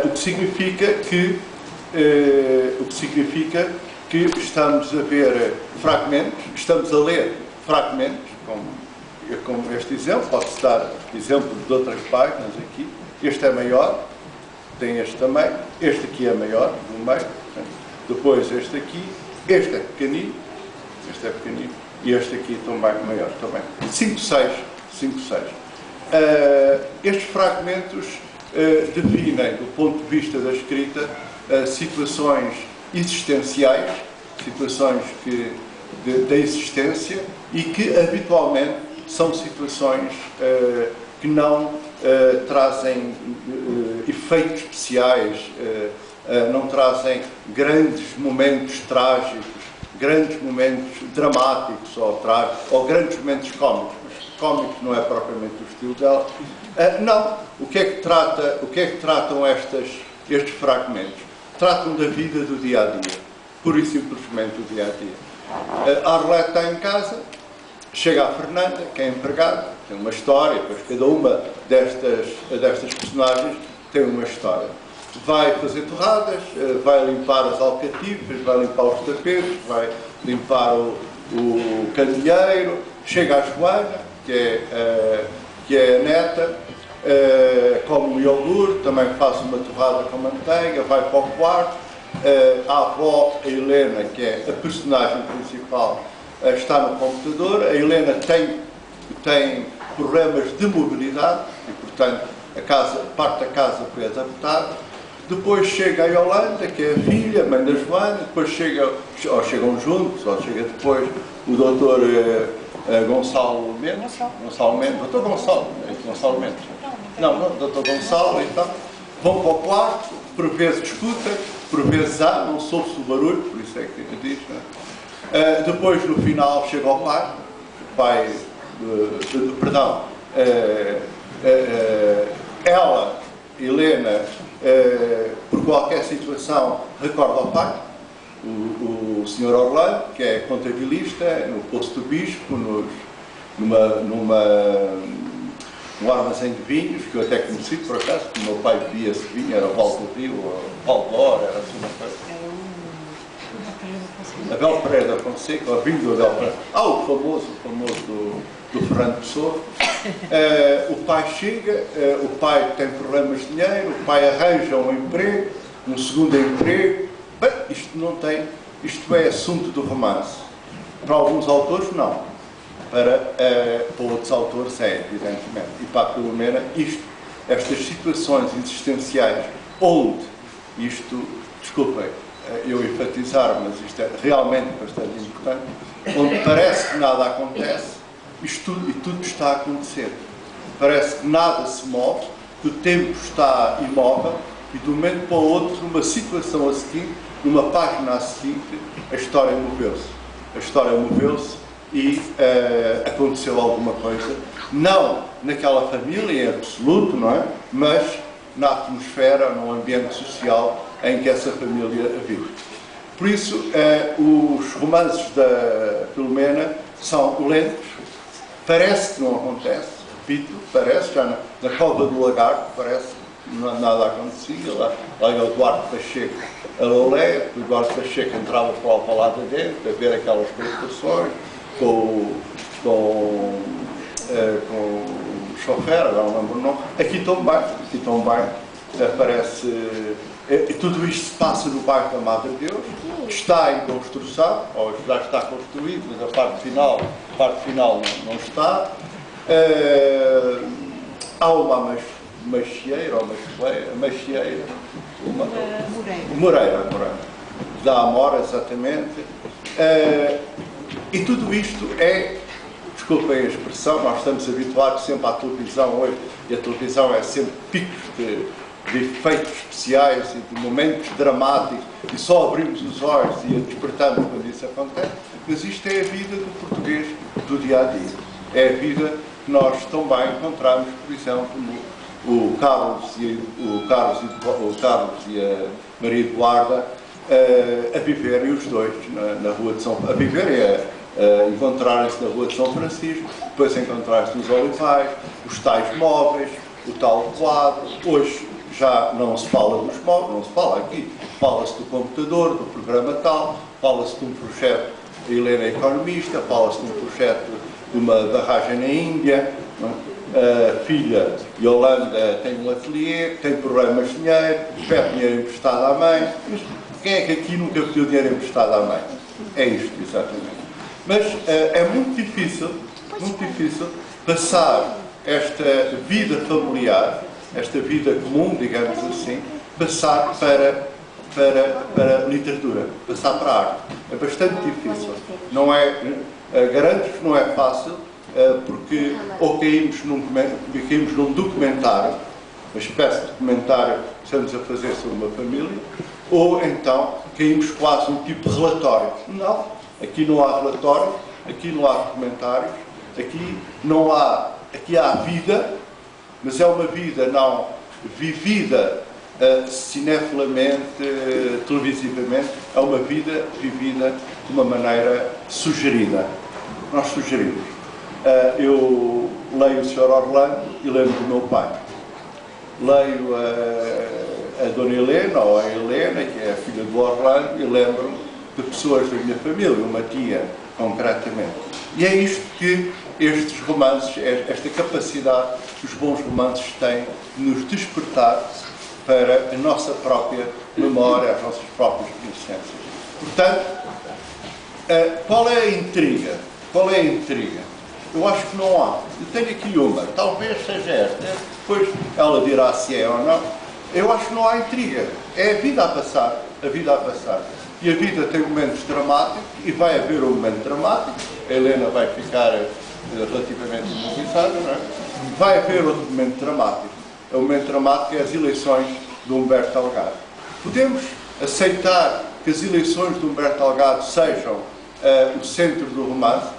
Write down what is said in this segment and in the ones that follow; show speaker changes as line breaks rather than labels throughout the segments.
O que significa que estamos a ver fragmentos, estamos a ler fragmentos, como este exemplo, pode-se dar exemplo de outras páginas aqui. Este é maior, tem este também, este aqui é maior, no meio, depois este aqui, este é pequenino, e este aqui também maior, também. 5, 6. Estes fragmentos definem, do ponto de vista da escrita, situações existenciais, situações da existência, e que habitualmente são situações que não trazem efeitos especiais, não trazem grandes momentos trágicos, grandes momentos dramáticos ou grandes momentos cómicos. Cómicos não é propriamente o estilo dela. Não. O que é que tratam estes fragmentos? Tratam da vida do dia-a-dia. Pura e simplesmente do dia-a-dia. A Arlete está em casa, chega a Fernanda, que é empregada, tem uma história, pois cada uma destas personagens tem uma história. Vai fazer torradas, vai limpar as alcatifas, vai limpar os tapetes, vai limpar o candeeiro, chega a Joana, que é a neta, come um iogurte, também faz uma torrada com manteiga, vai para o quarto. A avó, a Helena, que é a personagem principal, está no computador. A Helena tem problemas de mobilidade e, portanto, parte da casa foi adaptada. Depois chega a Yolanda, que é a filha, mãe da Joana. Depois chegam juntos, ou chega depois o doutor Gonçalo Mendes. Doutor Gonçalo Mendes. Não, doutor Gonçalo, então. Vão para o quarto, por vezes discutem, por vezes não soube-se o barulho, por isso é que diz, não é? Depois, no final, chega ao pai, ela, Helena, por qualquer situação, recorda ao pai, o Sr. Orlando, que é contabilista, no posto do Bispo, num armazém de vinhos, que eu até conheci por acaso, porque o meu pai bebia esse vinho, era o Val do Rio, ou Valdor, era assim uma coisa. Abel Pereira da Fonseca, o vinho do Abel Pereira. O famoso do Fernando Pessoa. O pai chega, o pai tem problemas de dinheiro, o pai arranja um emprego, um segundo emprego. Bem, isto é assunto do romance. Para alguns autores, não. Para outros autores é, evidentemente. E para a Filomena, estas situações existenciais, onde desculpem eu enfatizar, mas isto é realmente bastante importante, onde parece que nada acontece, e tudo está a acontecer. Parece que nada se move, que o tempo está imóvel, e de um momento para o outro, numa situação a seguir, numa página a seguinte, a história moveu-se e aconteceu alguma coisa, não naquela família em absoluto, não é? Mas na atmosfera, no ambiente social em que essa família vive. Por isso, os romances da Filomena são lentos, parece que não acontece, repito, parece, já na Cova do Lagarto, parece que nada acontecia, lá ia o Duarte Pacheco a Lolé, o Duarte Pacheco entrava para lá de dentro, a ver aquelas preocupações, com o chofer, agora não lembro o nome. Aqui também aparece, e tudo isto se passa no bairro da Madre Deus, está em construção, ou já está construído, mas a parte final não está. Há uma macieira, Moreira, da Amora, exatamente. E tudo isto desculpem a expressão, nós estamos habituados sempre à televisão hoje, e a televisão é sempre picos de efeitos especiais e de momentos dramáticos, e só abrimos os olhos e a despertamos quando isso acontece, mas isto é a vida do português do dia-a-dia. É a vida que nós também encontramos, por exemplo, o Carlos e a Maria Eduarda a viverem os dois na Rua de São Francisco, a viverem, a encontrarem-se na Rua de São Francisco, depois encontrarem-se nos Olivais, os tais móveis, o tal quadro. Hoje já não se fala dos móveis, não se fala aqui, fala-se do computador, do programa tal, fala-se de um projeto, a Helena é economista, fala-se de um projeto de uma barragem na Índia, a filha Yolanda tem um ateliê, tem problemas de dinheiro, pede dinheiro emprestado à mãe. Mas quem é que aqui nunca pediu dinheiro emprestado à mãe? É isto, exatamente. Mas é muito difícil passar esta vida familiar, esta vida comum, digamos assim, passar para a literatura, passar para a arte. É bastante difícil. Não é, garanto que não é fácil, porque ou caímos num documentário, uma espécie de documentário que estamos a fazer sobre uma família, ou então caímos quase num tipo de relatório. Não, aqui não há relatórios, aqui não há documentários, aqui há vida, mas é uma vida não vivida cinefilamente, televisivamente, é uma vida vivida de uma maneira sugerida. Nós sugerimos. Eu leio o Sr. Orlando e lembro do meu pai. Leio a Dona Helena, ou a Helena, que é a filha do Orlando, e lembro de pessoas da minha família, uma tia, concretamente. E é isto que estes romances, esta capacidade que os bons romances têm de nos despertar para a nossa própria memória, as nossas próprias conhecências. Portanto, qual é a intriga? Qual é a intriga? Eu acho que não há. Eu tenho aqui uma, talvez seja esta, depois ela dirá se é ou não. Eu acho que não há intriga. É a vida a passar, a vida a passar. E a vida tem momentos dramáticos, e vai haver um momento dramático. A Helena vai ficar relativamente imobilizada, não é? Vai haver outro momento dramático. O momento dramático é as eleições de Humberto Delgado. Podemos aceitar que as eleições de Humberto Delgado sejam o centro do romance?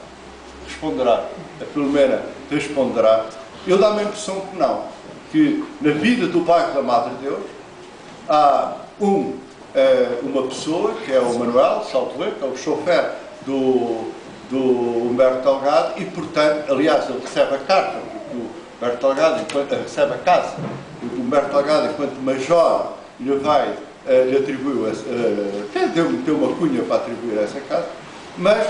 Responderá. A Filomena responderá. Eu dá-me a impressão que não. Que na vida do bairro da Madre Deus há uma pessoa, que é o Manuel Saltoeiro, que é o chofer do Humberto Delgado, e portanto, aliás, ele recebe a carta do Humberto Delgado, recebe a casa do Humberto Delgado enquanto major, lhe atribuiu, deu uma cunha para atribuir essa casa, mas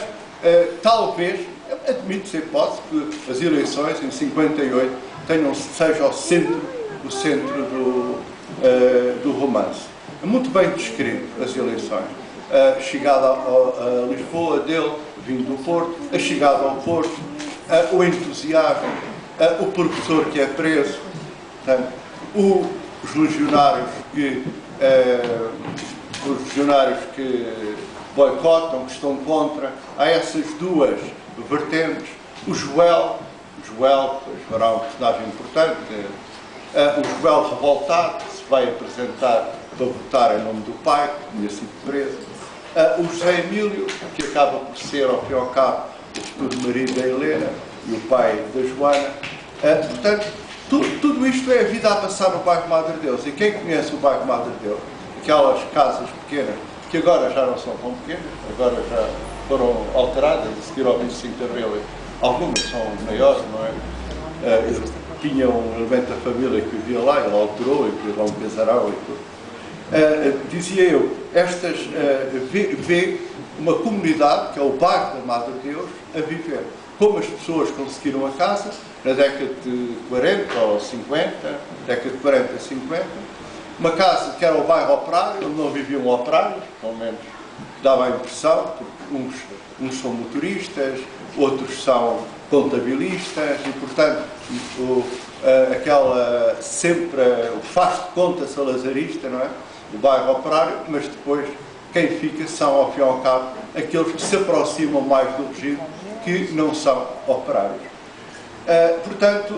talvez, admito-se a hipótese que as eleições em 58 seja o centro do romance. É muito bem descrito as eleições. A chegada a Lisboa dele, vindo do Porto, a chegada ao Porto, o entusiasmo, o professor que é preso, portanto, os legionários que boicotam, que estão contra. Há essas duas vertentes. O Joel, depois fará um personagem importante, o Joel revoltado, que se vai apresentar para votar em nome do pai, que tinha sido preso. O José Emílio, que acaba por ser, ao fim e ao cabo, o futuro marido da Helena e o pai da Joana. Portanto, tudo isto é a vida a passar no bairro Madre Deus. E quem conhece o bairro Madre Deus, aquelas casas pequenas, que agora já não são tão pequenas, agora já foram alteradas, a seguir ao 25 de Abril, algumas são maiores, não é? Tinha um elemento da família que vivia lá, ele alterou e fez lá um casarão e tudo. Dizia eu, vê uma comunidade, que é o bairro da Madre Deus, a viver. Como as pessoas conseguiram a casa, na década de 40 ou 50, década de 40 a 50, uma casa que era o bairro operário, onde não viviam operários, pelo menos dava a impressão, porque uns são motoristas, outros são contabilistas, e portanto sempre o faz de conta salazarista, não é? O bairro operário, mas depois quem fica são, ao fim e ao cabo, aqueles que se aproximam mais do regime, que não são operários. Portanto,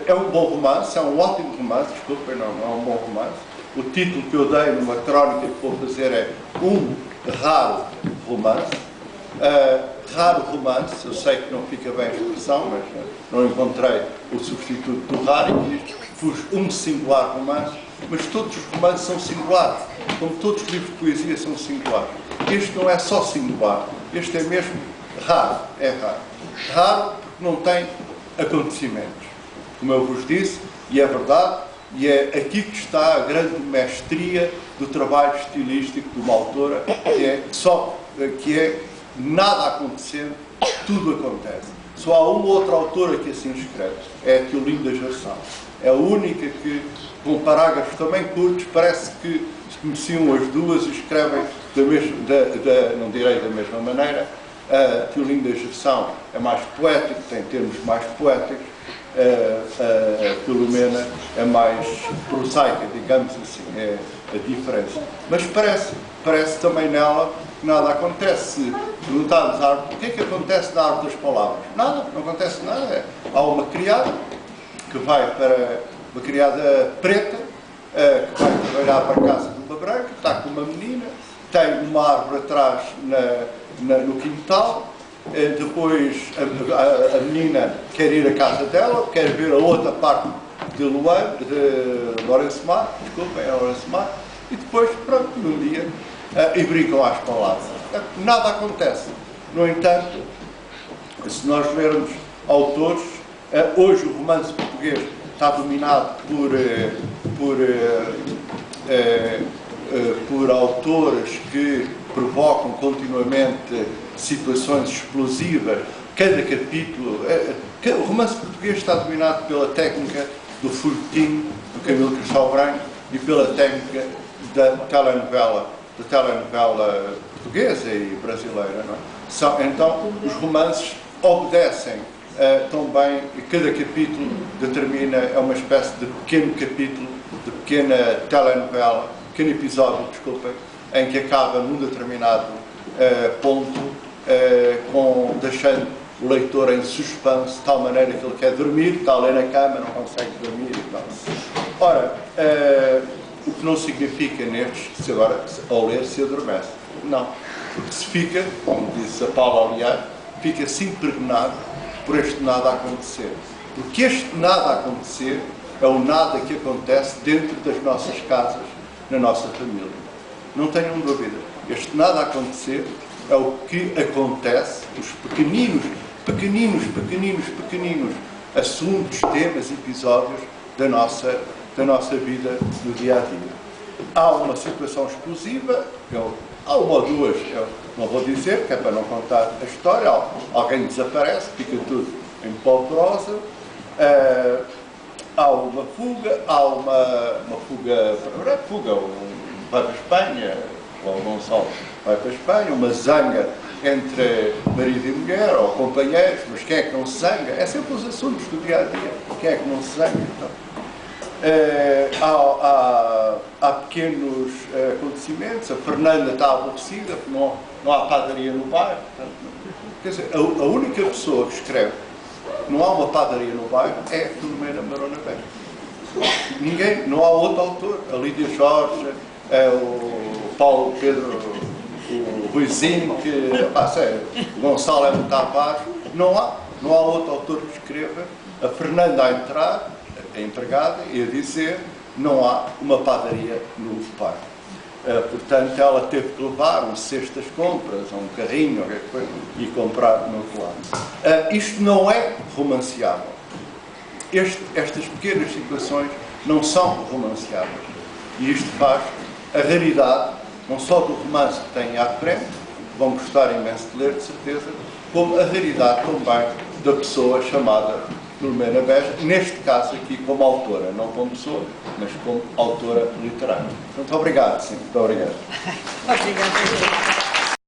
é um bom romance, é um ótimo romance, desculpem, não é um bom romance. O título que eu dei numa crónica que vou fazer é Um Raro Romance. Raro romance, eu sei que não fica bem a expressão, mas não encontrei o substituto do raro, e pus um singular romance, mas todos os romances são singulares, como todos os livros de poesia são singulares. Este não é só singular, este é mesmo raro, é raro. Raro porque não tem acontecimentos. Como eu vos disse, e é verdade, E é aqui que está a grande mestria do trabalho estilístico de uma autora, que é nada acontecendo, tudo acontece. Só há uma outra autora que assim escreve, é a Teolinda Gerção. É a única que, com parágrafos também curtos, parece que se conheciam as duas e escrevem não direi da mesma maneira. A Teolinda Gerção é mais poético, tem termos mais poéticos. A Filomena é mais prosaica, digamos assim, é a diferença. Mas parece também nela que nada acontece. Se perguntarmos o que é que acontece na arte das palavras? Nada, não acontece nada. Há uma criada que vai para uma criada preta, que vai trabalhar para a casa de uma branca, que está com uma menina, tem uma árvore atrás no quintal. Depois a menina quer ir à casa dela, quer ver a outra parte de Lourenço Mar, desculpem, é Lourenço Mar, e depois, pronto, num dia, e brincam às palavras. Nada acontece. No entanto, se nós lermos autores, hoje o romance português está dominado por autores que provocam continuamente situações explosivas. Cada capítulo... o romance português está dominado pela técnica do folhetim do Camilo Cristóvão Branco e pela técnica da telenovela portuguesa e brasileira. Não é? Então, os romances obedecem também, cada capítulo determina, é uma espécie de pequeno capítulo, de pequena telenovela, pequeno episódio, desculpem, em que acaba num determinado ponto, deixando o leitor em suspense, de tal maneira que ele quer dormir, está ali na cama, não consegue dormir e tal. Ora, o que não significa nestes, se agora ao ler se adormece. Não. Porque se fica, como disse a Paula Aliar, fica-se impregnado por este nada a acontecer. Porque este nada a acontecer é o nada que acontece dentro das nossas casas, na nossa família. Não tenham dúvida. Este nada a acontecer é o que acontece, os pequeninos assuntos, temas, episódios da nossa vida no dia a dia. Há uma situação explosiva, há uma ou duas, eu não vou dizer, que é para não contar a história, alguém desaparece, fica tudo em polvorosa, há uma fuga, vai para a Espanha, o Gonçalo vai para a Espanha, uma zanga entre marido e mulher, ou companheiros, mas quem é que não se zanga? É sempre os assuntos do dia a dia, quem é que não se zanga? Então, há pequenos acontecimentos, a Fernanda está aborrecida, não há padaria no bairro. Quer dizer, a única pessoa que escreve não há uma padaria no bairro é a Filomena Marona Beja. Não há outro autor. A Lídia Jorge, o Paulo Pedro, o Ruizinho, o Gonçalo é muito abaixo. Não há outro autor que escreva. A Fernanda a entrar, a empregada, e a dizer não há uma padaria no bairro. Portanto, ela teve que levar um cesto das compras, um carrinho, e comprar no outro lado. Isto não é romanceável. Estas pequenas situações não são romanceáveis. E isto faz a raridade, não só do romance que tem à frente, que vão gostar imenso de ler, de certeza, como a raridade também da pessoa chamada Filomena Beja, neste caso aqui como autora, não como pessoa, mas como autora literária. Muito obrigado, sim, muito obrigado.
Obrigada.